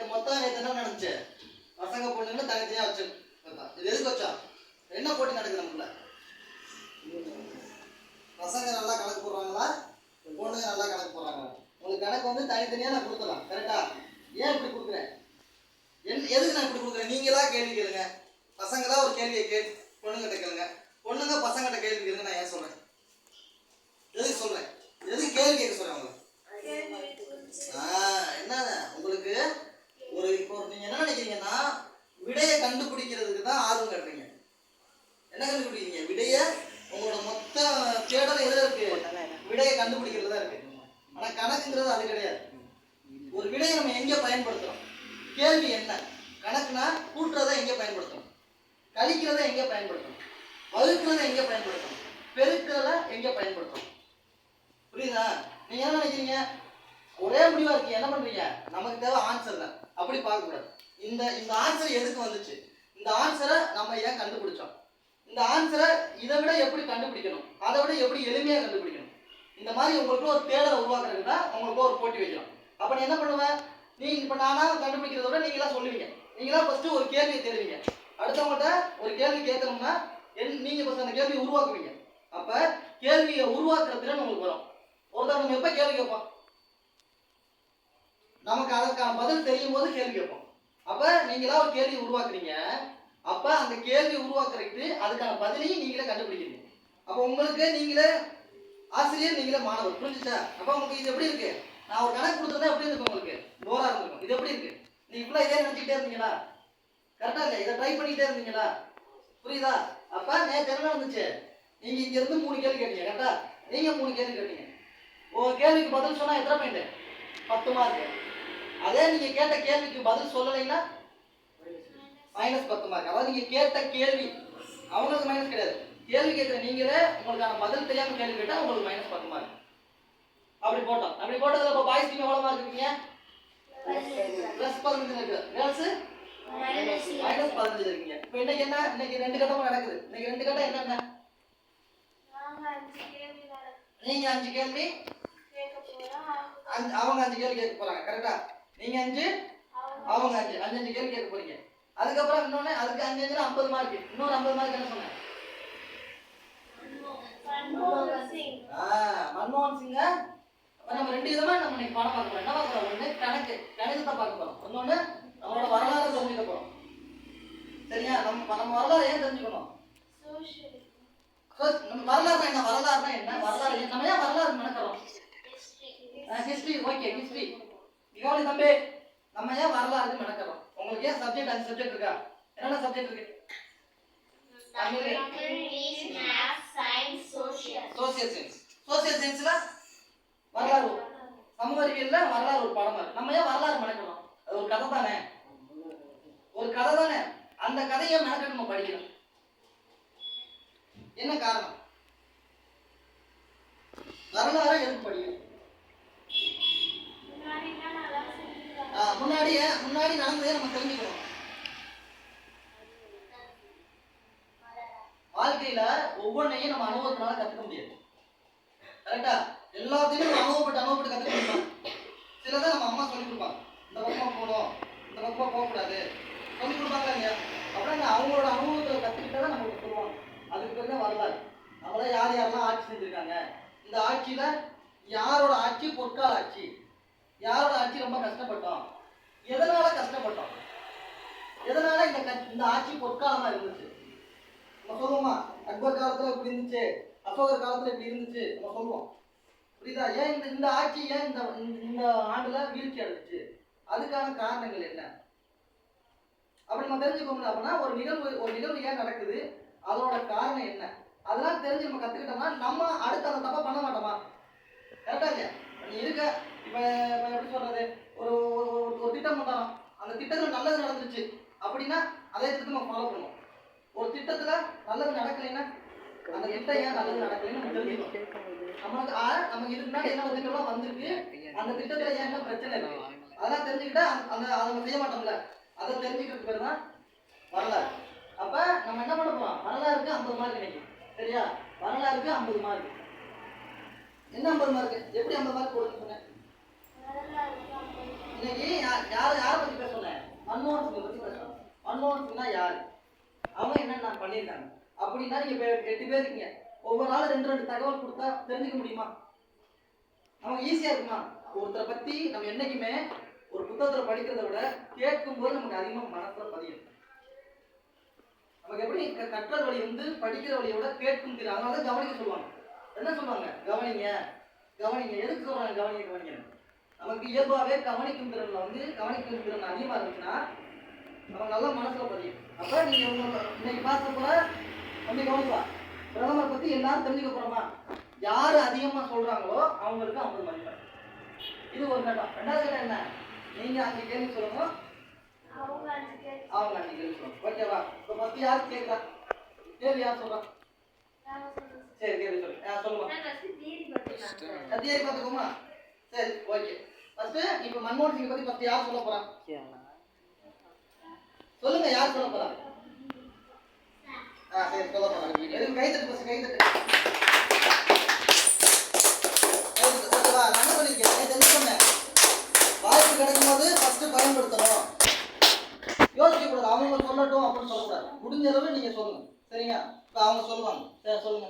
மொத்தம் என்ன நடந்துச்சு? பசங்க பொண்ணுங்க தனித்தனியா வச்சு இது எதுக்கு வச்சா? என்ன போட்டி நடக்குது நமக்குள்ள? பசங்க நல்லா கணக்கு போடுறாங்களா, பொண்ணுங்க நல்லா கணக்கு போடுறாங்களா? உங்களுக்கு கணக்கு வந்து தனித்தனியா நான் கொடுத்துடலாம், கரெக்டா? ஏன் இப்படி கொடுக்குறேன்? எதுக்கு நான் இப்படி கொடுக்குறேன்? நீங்களா கேள்வி கேளுங்க. பசங்களா ஒரு கேள்வியை பொண்ணுங்கிட்ட கேளுங்க, பொண்ணுங்க பசங்கிட்ட கேள்வி கேளுங்க. நான் ஏன் சொல்றேன்? எதுக்கு சொல்றேன்? எதுக்கு கேள்வி கேட்க சொல்றேன் உங்களை? என்ன உங்களுக்கு ஒரு இப்போ நீங்க என்ன நினைக்கிறீங்கன்னா, விடையை கண்டுபிடிக்கிறதுக்கு தான் ஆர்வம் காட்டுறீங்க. என்ன கண்டுபிடிக்கிறீங்க? விடைய உங்களோட மொத்த தேடல் எதுல இருக்கு? விடையை கண்டுபிடிக்கிறது தான் இருக்கு. ஆனா கணக்குங்கிறது அது கிடையாது. ஒரு விடையை நம்ம எங்க பயன்படுத்துறோம்? கேள்வி என்ன? கணக்குனா கூட்டுறதை எங்க பயன்படுத்தணும், கழிக்கிறத எங்க பயன்படுத்தணும், வகுக்கிறத எங்க பயன்படுத்தணும், பெருக்கிறத எங்க பயன்படுத்தணும்? புரியுதா? நீங்க என்ன நினைக்கிறீங்க? ஒரே முடிவா இருக்கு, என்ன பண்றீங்க? நமக்கு தேவை ஆன்சர் தான். அப்படி பார்க்க கூடாது. இந்த ஆன்சர் எதுக்கு வந்துச்சு? இந்த ஆன்சரை நம்ம ஏன் கண்டுபிடிச்சோம்? இந்த ஆன்சரை இதை விட எப்படி கண்டுபிடிக்கணும், அதை விட எப்படி எளிமையாக கண்டுபிடிக்கணும், இந்த மாதிரி உங்களுக்கு ஒரு தேடலை உருவாக்குறதுக்கு தான் உங்களுக்கு ஒரு போட்டி வைக்கலாம். அப்போ நீ என்ன பண்ணுவேன்? நீங்க இப்போ நானா கண்டுபிடிக்கிறத விட நீங்களா சொல்லுவீங்க. நீங்களா ஃபர்ஸ்ட் ஒரு கேள்வியை தேடுவீங்க. அடுத்தவங்கள்ட்ட ஒரு கேள்வி கேட்கணும்னா நீங்க ஃபர்ஸ்ட் அந்த கேள்வியை உருவாக்குவீங்க. அப்ப கேள்வியை உருவாக்குற திறன் உங்களுக்கு வரும். ஒருத்தர் நம்ம எப்ப கேள்வி கேட்போம்? நமக்கு அதற்கான பதில் தெரியும் போது கேள்வி கேட்போம். அப்ப நீங்களா ஒரு கேள்வி உருவாக்குறீங்க. அப்ப அந்த கேள்வி உருவாக்குறதுக்கு அதுக்கான பதிலையும் நீங்களே கண்டுபிடிக்கிறீங்க. அப்ப உங்களுக்கு நீங்களே ஆசிரியர், நீங்களே மாணவர். புரிஞ்சுச்சா? அப்ப உங்களுக்கு இது எப்படி இருக்கு? நான் ஒரு கணக்கு கொடுத்துருந்தா எப்படி இருக்கும்? உங்களுக்கு போரா இருந்திருக்கும். இது எப்படி இருக்கு? நீங்க இப்பெல்லாம் இதே நினைச்சுக்கிட்டே இருந்தீங்களா? கரெக்டா இல்லையா? இதை ட்ரை பண்ணிக்கிட்டே இருந்தீங்களா? புரியுதா? அப்ப நேற்று என்ன இருந்துச்சு? நீங்க இங்க இருந்து 3 கேள்வி கேட்டீங்க, கரெக்டா? நீங்க 3 கேள்வி கேட்டீங்க. ஒரு கேள்விக்கு பதில் சொன்னா எத்தனை பாயிண்ட்? 10 மார்க். அதே நீங்க கேட்ட கேள்விக்கு பதில் சொல்லலைன்னா -10 மார்க். அதாவது நீங்க கேட்ட கேள்வி அவங்களுக்கு மைனஸ் கிடையாது. கேள்வி கேட்கிற நீங்களே உங்களுக்கான பதில் தெரியாம கேள்வி கேட்டா உங்களுக்கு -10 மார்க். அப்படி போட்டோம். அப்படி போட்டதுல இப்போ பாய்ஸ் டீம் எவ்வளவு மார்க் இருக்கீங்க? +15 இருக்கு. கேர்ள்ஸ் -15 இருக்கீங்க. இப்போ இன்னைக்கு என்ன? இன்னைக்கு 2 கட்டமும் நடக்குது. இன்னைக்கு 2 கட்டம் என்னென்ன? நீங்க 5 கேள்வி அவங்க 5 கேள்வி கேட்க போறாங்க, கரெக்டா? நீங்க 5 அவங்க 5 கேள்வி கேட்க போறீங்க. அதுக்கப்புறம் இன்னொன்னு அதுக்கு 5 50 மார்க். இன்னொரு 50 மார்க் என்ன சொன்னேன்? மன்மோகன் சிங்க. நம்ம 2 விதமா நம்ம இன்னைக்கு பாடம் பார்க்க போறோம். என்ன பார்க்க போறோம்? ஒண்ணு கணிதத்தை பார்க்க போறோம். இன்னொன்னு நம்மளோட வரலாறு தெரிஞ்சுக்க போறோம். சரியா? நம்ம வரலாறு ஏன் தெரிஞ்சுக்கணும்? நம்ம வரலாறுனா என்ன? வரலாறுனா என்ன? வரலாறு நம்ம ஏன் வரலாறு நடக்கிறோம்? ஹிஸ்டரி. Okay, history. இவங்க தம்பி நம்ம ஏன் வரலாறு நடக்கிறோம்? உங்களுக்கு ஏன் சப்ஜெக்ட் 5 சப்ஜெக்ட் இருக்கா? என்னென்ன சப்ஜெக்ட் இருக்கு? Tamil, English, maths, science, social science. Social சயின்ஸ்ல வரலாறு, சமூக அறிவியல்ல வரலாறு ஒரு பாடமா இருக்கு. நம்ம ஏன் வரலாறு நடக்கிறோம்? அது ஒரு கதை தானே, ஒரு கதை தானே. அந்த கதையை மெனக்கெட்டு நம்ம படிக்கிறோம். என்ன காரணம்? வரலாறு எதுக்கு படிக்கணும்? முன்னாடி நடந்ததே நம்ம தெரிஞ்சுக்கணும். வாழ்க்கையில ஒவ்வொன்றையும் நம்ம அனுபவத்தினால கத்துக்க முடியாது, கரெக்டா? எல்லாத்தையும் நம்ம அனுபவப்பட்டு கத்துக்க முடியும். சிலதான் நம்ம அம்மா சொல்லி கொடுப்பாங்க, இந்த பக்கமா போகணும், இந்த பக்கமா போகக்கூடாது சொல்லி கொடுப்பாங்க இல்லையா? அப்படின்னா அவங்களோட அனுபவத்தை கத்துக்கிட்டதான் நம்மளுக்கு சொல்லுவாங்க. அதுக்கு பேர் தான் வரலாறு. நம்மள யாரெல்லாம் ஆட்சி செஞ்சிருக்காங்க, இந்த ஆட்சியில யாரோட ஆட்சி பொற்கால ஆட்சி, யாரோட ஆட்சி ரொம்ப கஷ்டப்பட்டோம், எதனால கஷ்டப்பட்டோம், எதனால இந்த ஆட்சி பொற்காலமா இருந்துச்சு நம்ம சொல்லுவோமா? அக்பர் காலத்துல இப்படி இருந்துச்சு, அசோகர் காலத்துல இப்படி இருந்துச்சு நம்ம சொல்லுவோம். புரியுதா? ஏன் இந்த ஆட்சி ஏன் இந்த ஆண்டுல வீழ்ச்சி அடைஞ்சிச்சு, அதுக்கான காரணங்கள் என்ன அப்படி நம்ம தெரிஞ்சுக்கோங்க. அப்படின்னா ஒரு நிகழ்வு ஏன் நடக்குது, அதோட காரணம் என்ன, அதெல்லாம் தெரிஞ்சு நம்ம கத்துக்கிட்டோம்னா நம்ம அடுத்து அந்த தப்பை பண்ண மாட்டோமா? கரெக்டா இல்லையா? நீ இருக்க இப்ப எப்படி சொல்றது, ஒரு திட்டம் பண்ணலாம், அந்த திட்டத்துல நல்லது நடந்துருச்சு அப்படின்னா அதே திட்டத்தை நம்ம ஃபாலோ பண்ணுவோம். ஒரு திட்டத்துல நல்லது நடக்கலைன்னா அந்த திட்டம் ஏன் நல்லது நடக்கலன்னு நம்ம தெரிஞ்சுக்கணும். நமக்கு இதுக்கு முன்னாடி என்ன திட்டம்லாம் வந்திருக்கு, அந்த திட்டத்துல ஏன் என்ன பிரச்சனை இருக்கு, அதெல்லாம் தெரிஞ்சுக்கிட்டா அதை நம்ம செய்ய மாட்டோம்ல. அதை தெரிஞ்சுக்கிறது பேர் தான் வரலாறு. அப்ப நம்ம என்ன பண்ண போறோம், வரலாறுக்கு 50 மார்க் கிடைக்கும். சரியா? வரலாறுக்கு 50 மார்க். என்ன 50 மார்க், எப்படி 50 மார்க் போடுன்னு சொன்னேன் இன்னைக்கு. யாரை பத்தி பேச சொன்னேன், மன்மோகன் சிங்கை பத்தி பேசுறோம். மன்மோகன் சிங்னா யாரு, அவங்க என்னென்ன பண்ணியிருக்காங்க அப்படின்னா, நீங்க 8 பேர் இருக்கீங்க, ஒவ்வொரு நாளும் 2 தகவல் கொடுத்தா தெரிஞ்சுக்க முடியுமா? நமக்கு ஈஸியா இருக்குமா? ஒருத்தரை பத்தி நம்ம என்னைக்குமே ஒரு புத்தகத்துல படிக்கிறத விட கேட்கும்போது நமக்கு அதிகமா மனசுல பதியும். நமக்கு எப்படி கற்றல் வழி படிக்கிற வழியை விட கேட்கும் திறன். அதனால கவனிக்க சொல்லுவாங்க. என்ன சொல்லுவாங்க, கவனிங்க கவனிங்க. எதுக்கு சொல்றாங்க கவனிங்க கவனிங்க? நமக்கு இயல்பாவே கவனிக்கும் திறன்ல கவனிக்கும் திறன் அதிகமா இருந்துச்சுன்னா நம்ம நல்லா மனசுல பதியும். அப்ப நீங்க இன்னைக்கு பார்த்த போல அப்படி கவனிக்கலாம். பிரதமர் பத்தி எல்லாரும் தெரிஞ்சுக்க போறோமா, யாரு அதிகமா சொல்றாங்களோ அவங்களுக்கு 50 மதிப்பெண். இது ஒரு கட்டம். 2வது கட்டம் என்ன, நீங்க 5 கேள்வி சொல்லணும், அவங்க 5 கேள்வி சொல்லணும். ஓகேவா? இப்போ ஃபர்ஸ்ட் யார் கேட்கறா, கேள்வி யார் சொல்றா? சரி கேள்வி சொல்லு. சொல்லுமா, தியரி பார்த்துக்கோமா. சரி ஓகே. ஃபர்ஸ்ட் இப்போ மன்மோகன் சிங்கை பத்தி ஃபர்ஸ்ட் யார் சொல்ல போறா? சொல்லுங்க, யார் சொல்ல போறா? சரி சொல்ல போறாங்க. எதுக்கு கைத்தட்டு, ஃபர்ஸ்ட் கைத்தட்டு. ஓகேவா? நான் சொல்லியிருக்கேன், தெரிஞ்சு சொன்னேன், வாய்ப்பு கிடைக்கும் போது ஃபர்ஸ்ட் பயன்படுத்தணும். யோசிக்க கூடாது, அவங்க சொல்லட்டும் அப்படின்னு சொல்லக்கூடாது. முடிஞ்ச அளவு நீங்க சொல்லுங்க. சரிங்க? இப்போ அவங்க சொல்லுவாங்க. சொல்லுங்க.